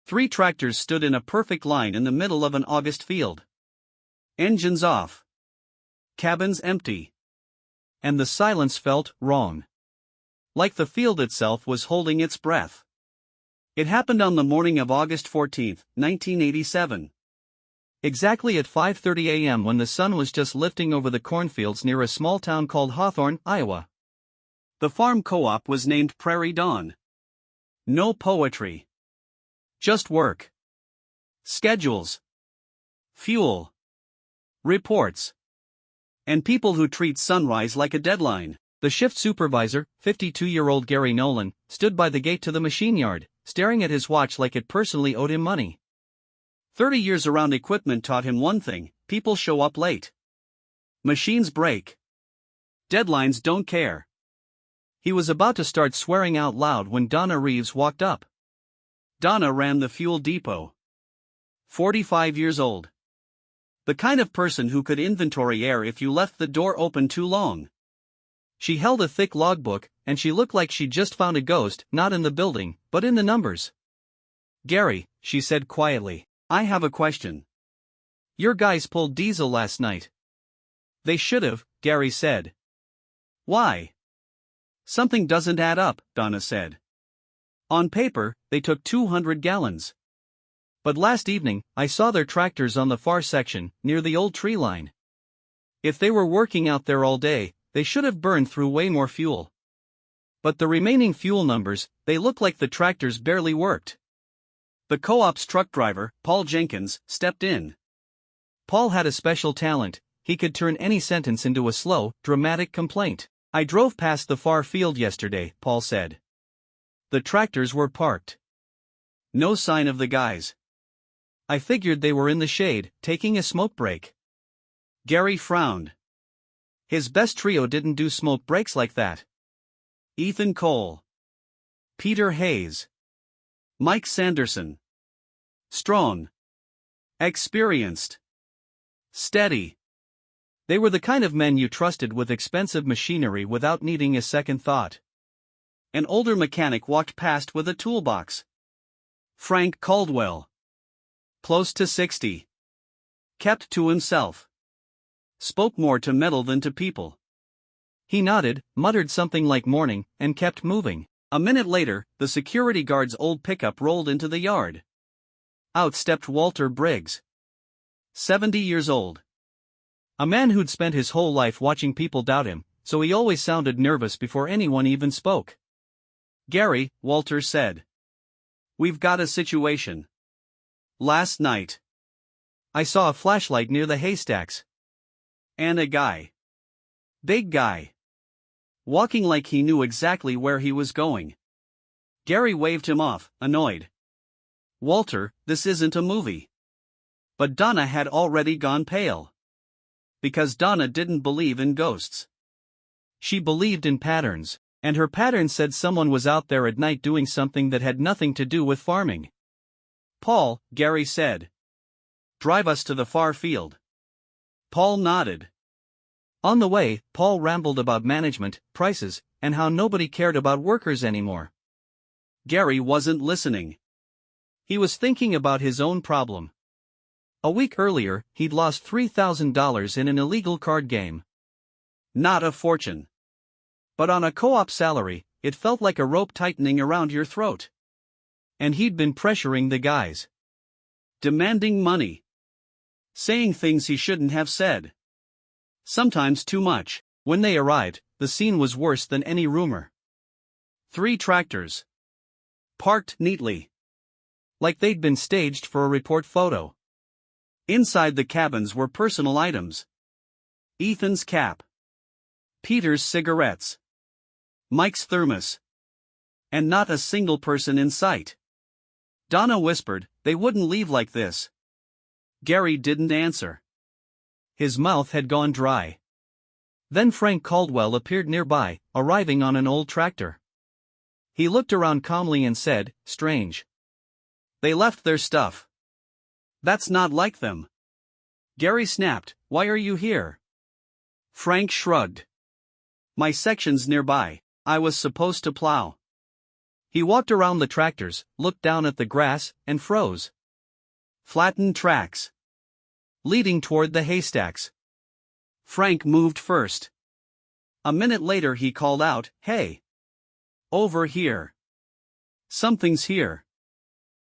Three tractors stood in a perfect line in the middle of an August field. Engines off. Cabins empty. And the silence felt wrong. Like the field itself was holding its breath. It happened on the morning of August 14, 1987. Exactly at 5:30 a.m. when the sun was just lifting over the cornfields near a small town called Hawthorne, Iowa. The farm co-op was named Prairie Dawn. No poetry. Just work. Schedules. Fuel. Reports. And people who treat sunrise like a deadline. The shift supervisor, 52-year-old Gary Nolan, stood by the gate to the machine yard, staring at his watch like it personally owed him money. 30 years around equipment taught him one thing: people show up late. Machines break. Deadlines don't care. He was about to start swearing out loud when Donna Reeves walked up. Donna ran the fuel depot. 45 years old. The kind of person who could inventory air if you left the door open too long. She held a thick logbook, and she looked like she'd just found a ghost, not in the building, but in the numbers. "Gary," she said quietly, "I have a question. Your guys pulled diesel last night." "They should've," Gary said. "Why?" "Something doesn't add up," Donna said. "On paper, they took 200 gallons. But last evening, I saw their tractors on the far section, near the old tree line. If they were working out there all day, they should have burned through way more fuel. But the remaining fuel numbers, they look like the tractors barely worked." The co-op's truck driver, Paul Jenkins, stepped in. Paul had a special talent: he could turn any sentence into a slow, dramatic complaint. "I drove past the far field yesterday," Paul said. "The tractors were parked. No sign of the guys. I figured they were in the shade, taking a smoke break." Gary frowned. His best trio didn't do smoke breaks like that. Ethan Cole. Peter Hayes. Mike Sanderson. Strong. Experienced. Steady. They were the kind of men you trusted with expensive machinery without needing a second thought. An older mechanic walked past with a toolbox. Frank Caldwell. Close to 60. Kept to himself. Spoke more to metal than to people. He nodded, muttered something like morning, and kept moving. A minute later, the security guard's old pickup rolled into the yard. Out stepped Walter Briggs. 70 years old. A man who'd spent his whole life watching people doubt him, so he always sounded nervous before anyone even spoke. "Gary," Walter said. "We've got a situation. Last night, I saw a flashlight near the haystacks. And a guy. Big guy. Walking like he knew exactly where he was going." Gary waved him off, annoyed. "Walter, this isn't a movie." But Donna had already gone pale. Because Donna didn't believe in ghosts. She believed in patterns, and her pattern said someone was out there at night doing something that had nothing to do with farming. "Paul," Gary said. "Drive us to the far field." Paul nodded. On the way, Paul rambled about management, prices, and how nobody cared about workers anymore. Gary wasn't listening. He was thinking about his own problem. A week earlier, he'd lost $3,000 in an illegal card game. Not a fortune. But on a co-op salary, it felt like a rope tightening around your throat. And he'd been pressuring the guys. Demanding money. Saying things he shouldn't have said. Sometimes too much. When they arrived, the scene was worse than any rumor. 3 tractors. Parked neatly. Like they'd been staged for a report photo. Inside the cabins were personal items. Ethan's cap. Peter's cigarettes. Mike's thermos. And not a single person in sight. Donna whispered, "They wouldn't leave like this." Gary didn't answer. His mouth had gone dry. Then Frank Caldwell appeared nearby, arriving on an old tractor. He looked around calmly and said, "Strange. They left their stuff. That's not like them." Gary snapped, "Why are you here?" Frank shrugged. "My section's nearby. I was supposed to plow." He walked around the tractors, looked down at the grass, and froze. Flattened tracks leading toward the haystacks. Frank moved first. A minute later he called out, "Hey! Over here! Something's here!"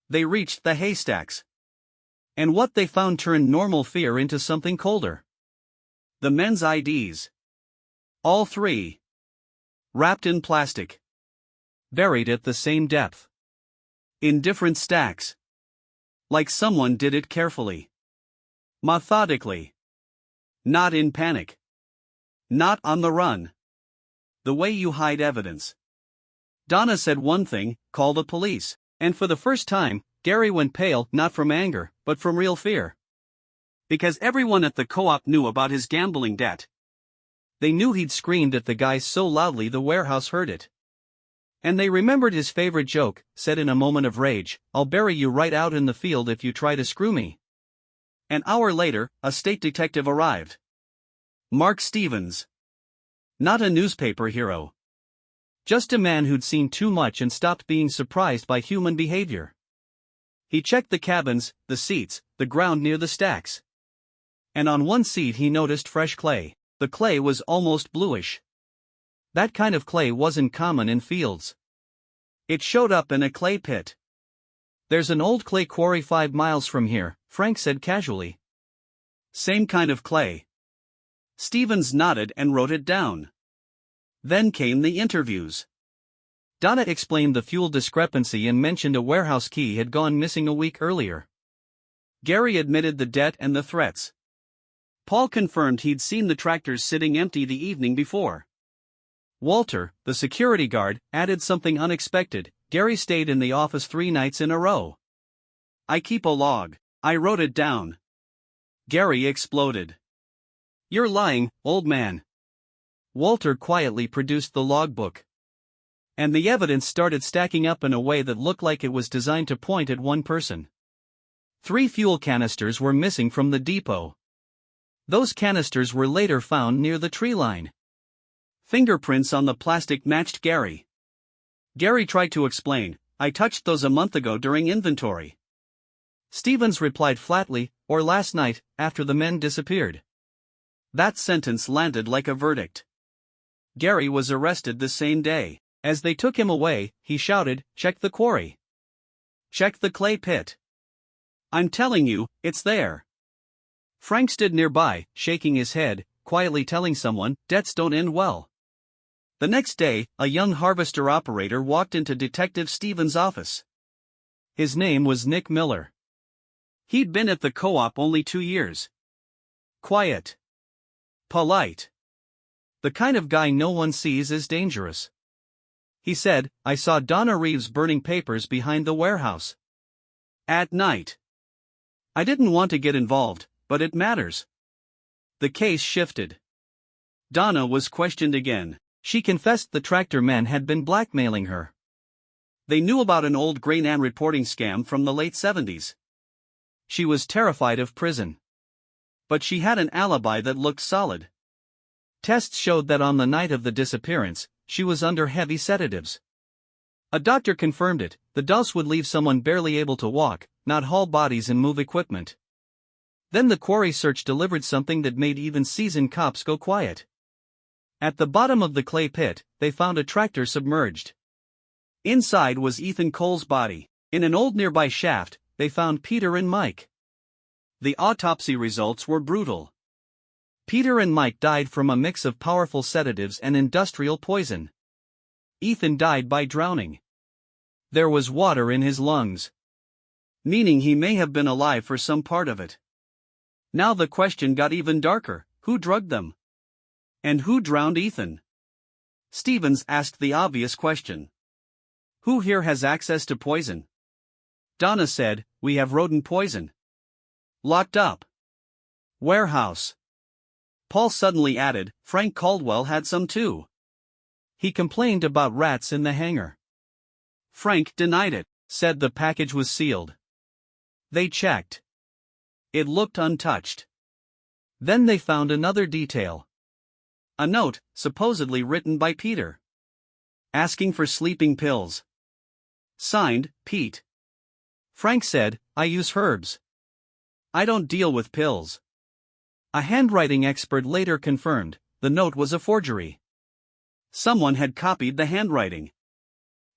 They reached the haystacks. And what they found turned normal fear into something colder. The men's IDs. All three. Wrapped in plastic. Buried at the same depth. In different stacks. Like someone did it carefully. Methodically. Not in panic. Not on the run. The way you hide evidence. Donna said one thing, call the police. And for the first time, Gary went pale, not from anger, but from real fear. Because everyone at the co-op knew about his gambling debt. They knew he'd screamed at the guys so loudly the warehouse heard it. And they remembered his favorite joke, said in a moment of rage, "I'll bury you right out in the field if you try to screw me." An hour later, a state detective arrived. Mark Stevens. Not a newspaper hero. Just a man who'd seen too much and stopped being surprised by human behavior. He checked the cabins, the seats, the ground near the stacks. And on one seat he noticed fresh clay. The clay was almost bluish. That kind of clay wasn't common in fields. It showed up in a clay pit. "There's an old clay quarry 5 miles from here," Frank said casually. "Same kind of clay." Stevens nodded and wrote it down. Then came the interviews. Donna explained the fuel discrepancy and mentioned a warehouse key had gone missing a week earlier. Gary admitted the debt and the threats. Paul confirmed he'd seen the tractors sitting empty the evening before. Walter, the security guard, added something unexpected. Gary stayed in the office 3 nights in a row. "I keep a log. I wrote it down." Gary exploded. "You're lying, old man." Walter quietly produced the logbook. And the evidence started stacking up in a way that looked like it was designed to point at one person. 3 fuel canisters were missing from the depot. Those canisters were later found near the tree line. Fingerprints on the plastic matched Gary. Gary tried to explain, "I touched those a month ago during inventory." Stevens replied flatly, "Or last night, after the men disappeared." That sentence landed like a verdict. Gary was arrested the same day. As they took him away, he shouted, "Check the quarry. Check the clay pit. I'm telling you, it's there." Frank stood nearby, shaking his head, quietly telling someone, "Debts don't end well." The next day, a young harvester operator walked into Detective Stevens' office. His name was Nick Miller. He'd been at the co-op only 2 years. Quiet. Polite. The kind of guy no one sees as dangerous. He said, "I saw Donna Reeves burning papers behind the warehouse. At night. I didn't want to get involved, but it matters." The case shifted. Donna was questioned again. She confessed the tractor men had been blackmailing her. They knew about an old grain and reporting scam from the late 70s. She was terrified of prison. But she had an alibi that looked solid. Tests showed that on the night of the disappearance, she was under heavy sedatives. A doctor confirmed it. The dose would leave someone barely able to walk, not haul bodies and move equipment. Then the quarry search delivered something that made even seasoned cops go quiet. At the bottom of the clay pit, they found a tractor submerged. Inside was Ethan Cole's body. In an old nearby shaft, they found Peter and Mike. The autopsy results were brutal. Peter and Mike died from a mix of powerful sedatives and industrial poison. Ethan died by drowning. There was water in his lungs. Meaning he may have been alive for some part of it. Now the question got even darker: who drugged them? And who drowned Ethan? Stevens asked the obvious question. Who here has access to poison? Donna said, "We have rodent poison. Locked up. Warehouse." Paul suddenly added, "Frank Caldwell had some too. He complained about rats in the hangar." Frank denied it, said the package was sealed. They checked. It looked untouched. Then they found another detail. A note, supposedly written by Peter. Asking for sleeping pills. Signed, Pete. Frank said, I use herbs. I don't deal with pills. A handwriting expert later confirmed, the note was a forgery. Someone had copied the handwriting.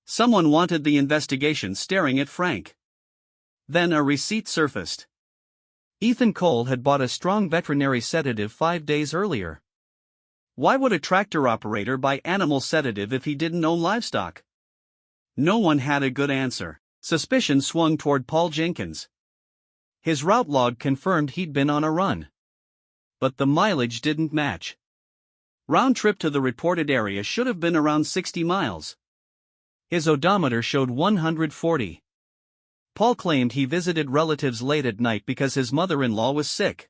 Someone wanted the investigation staring at Frank. Then a receipt surfaced. Ethan Cole had bought a strong veterinary sedative 5 days earlier. Why would a tractor operator buy animal sedative if he didn't own livestock? No one had a good answer. Suspicion swung toward Paul Jenkins. His route log confirmed he'd been on a run. But the mileage didn't match. Round trip to the reported area should have been around 60 miles. His odometer showed 140. Paul claimed he visited relatives late at night because his mother-in-law was sick.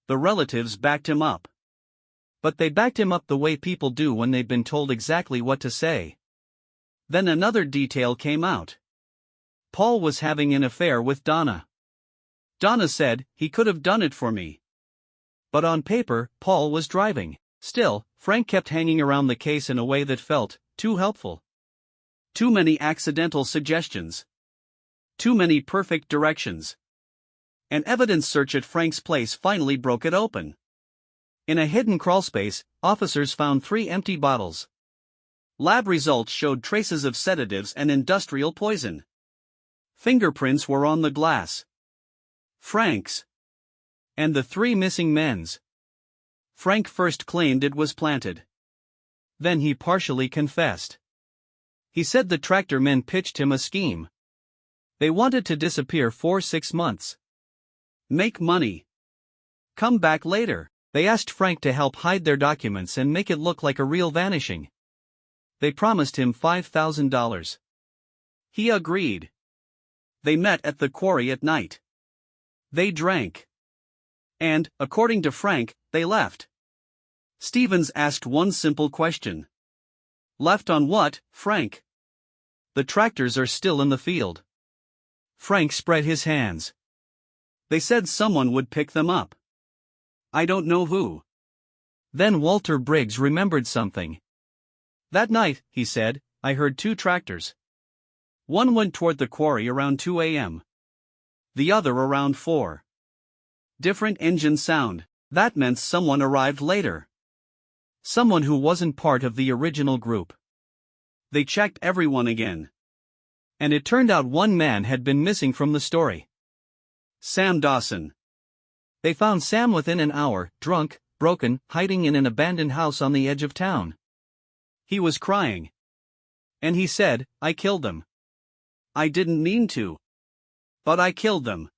The relatives backed him up. But they backed him up the way people do when they've been told exactly what to say. Then another detail came out. Paul was having an affair with Donna. Donna said, he could have done it for me. But on paper, Paul was driving. Still, Frank kept hanging around the case in a way that felt too helpful. Too many accidental suggestions. Too many perfect directions. An evidence search at Frank's place finally broke it open. In a hidden crawlspace, officers found 3 empty bottles. Lab results showed traces of sedatives and industrial poison. Fingerprints were on the glass. Frank's. And the 3 missing men's. Frank first claimed it was planted. Then he partially confessed. He said the tractor men pitched him a scheme. They wanted to disappear for 6 months. Make money. Come back later. They asked Frank to help hide their documents and make it look like a real vanishing. They promised him $5,000. He agreed. They met at the quarry at night. They drank. And, according to Frank, they left. Stevens asked one simple question. Left on what, Frank? The tractors are still in the field. Frank spread his hands. They said someone would pick them up. I don't know who. Then Walter Briggs remembered something. That night, he said, I heard 2 tractors. One went toward the quarry around 2 a.m. The other around 4. Different engine sound. That meant someone arrived later. Someone who wasn't part of the original group. They checked everyone again. And it turned out one man had been missing from the story. Sam Dawson. They found Sam within an hour, drunk, broken, hiding in an abandoned house on the edge of town. He was crying. And he said, I killed them. I didn't mean to. But I killed them.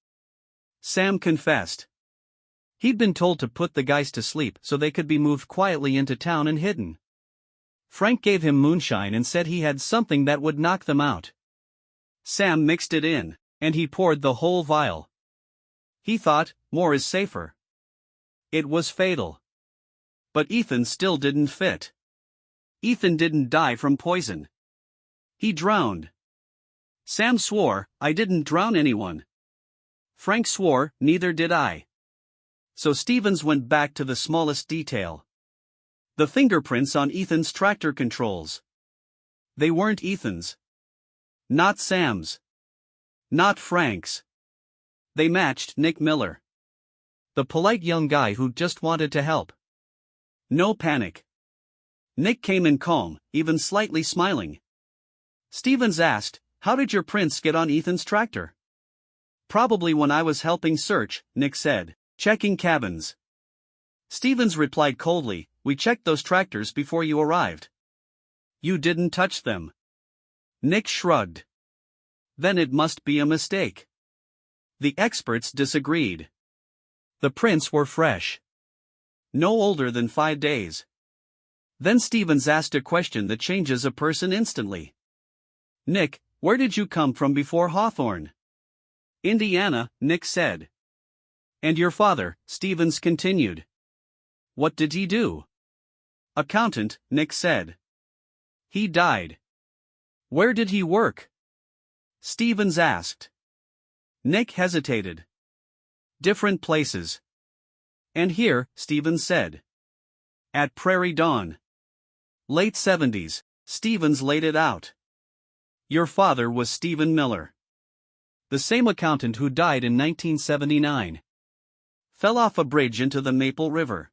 Sam confessed. He'd been told to put the guys to sleep so they could be moved quietly into town and hidden. Frank gave him moonshine and said he had something that would knock them out. Sam mixed it in, and he poured the whole vial. He thought, more is safer. It was fatal. But Ethan still didn't fit. Ethan didn't die from poison. He drowned. Sam swore, I didn't drown anyone. Frank swore, neither did I. So Stevens went back to the smallest detail. The fingerprints on Ethan's tractor controls. They weren't Ethan's. Not Sam's. Not Frank's. They matched Nick Miller. The polite young guy who just wanted to help. No panic. Nick came in calm, even slightly smiling. Stevens asked, how did your prints get on Ethan's tractor? Probably when I was helping search, Nick said, checking cabins. Stevens replied coldly, we checked those tractors before you arrived. You didn't touch them. Nick shrugged. Then it must be a mistake. The experts disagreed. The prints were fresh. No older than 5 days. Then Stevens asked a question that changes a person instantly. Nick, where did you come from before Hawthorne? Indiana, Nick said. And your father, Stevens continued. What did he do? Accountant, Nick said. He died. Where did he work? Stevens asked. Nick hesitated. Different places. And here, Stevens said. At Prairie Dawn. Late 70s, Stevens laid it out. Your father was Stephen Miller. The same accountant who died in 1979. Fell off a bridge into the Maple River.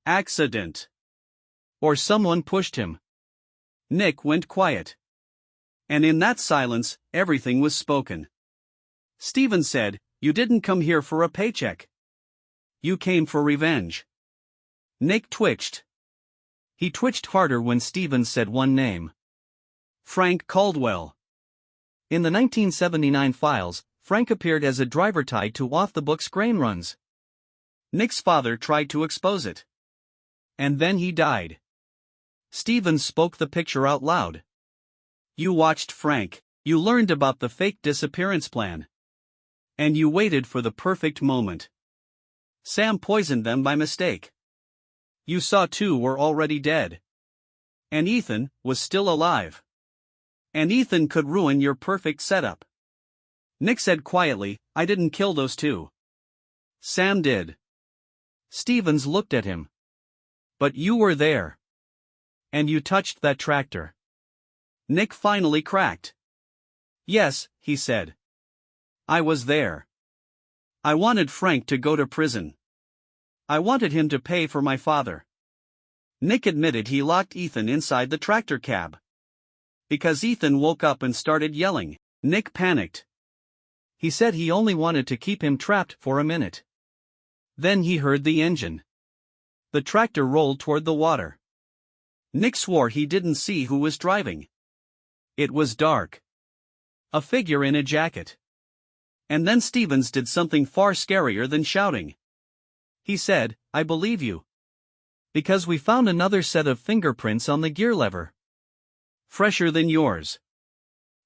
Accident. Or someone pushed him. Nick went quiet. And in that silence, everything was spoken. Stephen said, "You didn't come here for a paycheck. You came for revenge." Nick twitched. He twitched harder when Stephen said one name. Frank Caldwell. In the 1979 files, Frank appeared as a driver tied to off-the-books grain runs. Nick's father tried to expose it. And then he died. Stephen spoke the picture out loud. You watched Frank, you learned about the fake disappearance plan. And you waited for the perfect moment. Sam poisoned them by mistake. You saw two were already dead. And Ethan was still alive. And Ethan could ruin your perfect setup. Nick said quietly, "I didn't kill those two. Sam did." Stevens looked at him. "But you were there. And you touched that tractor." Nick finally cracked. "Yes," he said. "I was there. I wanted Frank to go to prison. I wanted him to pay for my father." Nick admitted he locked Ethan inside the tractor cab. Because Ethan woke up and started yelling. Nick panicked. He said he only wanted to keep him trapped for a minute. Then he heard the engine. The tractor rolled toward the water. Nick swore he didn't see who was driving. It was dark. A figure in a jacket. And then Stevens did something far scarier than shouting. He said, "I believe you. Because we found another set of fingerprints on the gear lever. Fresher than yours."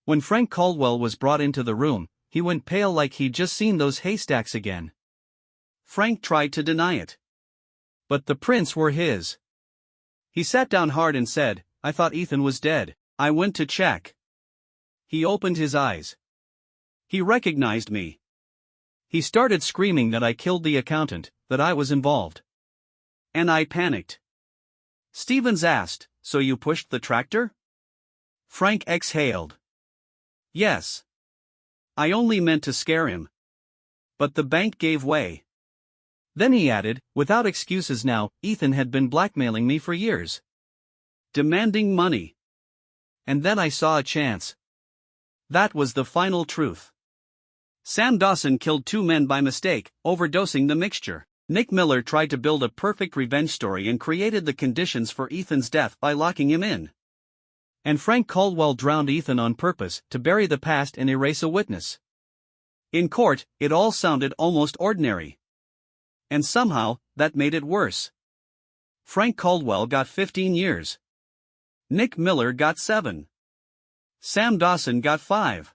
When Frank Caldwell was brought into the room, he went pale like he'd just seen those haystacks again. Frank tried to deny it. But the prints were his. He sat down hard and said, "I thought Ethan was dead. I went to check." He opened his eyes. He recognized me. He started screaming that I killed the accountant, that I was involved. And I panicked. Stevens asked, "So you pushed the tractor?" Frank exhaled. "Yes. I only meant to scare him. But the bank gave way." Then he added, "Without excuses now, Ethan had been blackmailing me for years. Demanding money. And then I saw a chance. That was the final truth. Sam Dawson killed two men by mistake, overdosing the mixture. Nick Miller tried to build a perfect revenge story and created the conditions for Ethan's death by locking him in. And Frank Caldwell drowned Ethan on purpose to bury the past and erase a witness. In court, it all sounded almost ordinary. And somehow, that made it worse. Frank Caldwell got 15 years. Nick Miller got 7. Sam Dawson got 5.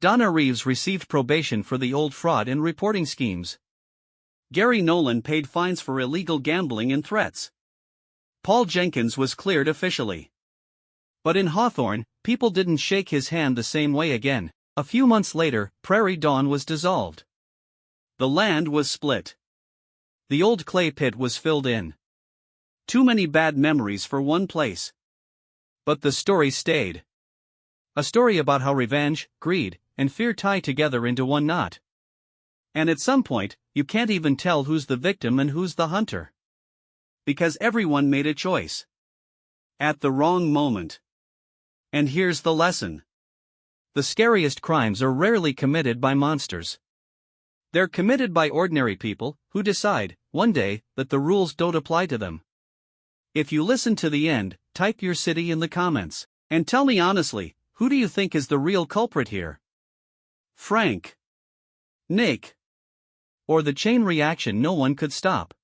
Donna Reeves received probation for the old fraud and reporting schemes. Gary Nolan paid fines for illegal gambling and threats. Paul Jenkins was cleared officially. But in Hawthorne, people didn't shake his hand the same way again. A few months later, Prairie Dawn was dissolved. The land was split. The old clay pit was filled in. Too many bad memories for one place. But the story stayed. A story about how revenge, greed, and fear tie together into one knot. And at some point, you can't even tell who's the victim and who's the hunter. Because everyone made a choice. At the wrong moment. And here's the lesson. The scariest crimes are rarely committed by monsters. They're committed by ordinary people, who decide, one day, that the rules don't apply to them. If you listen to the end, type your city in the comments. And tell me honestly, who do you think is the real culprit here? Frank? Nick? Or the chain reaction no one could stop?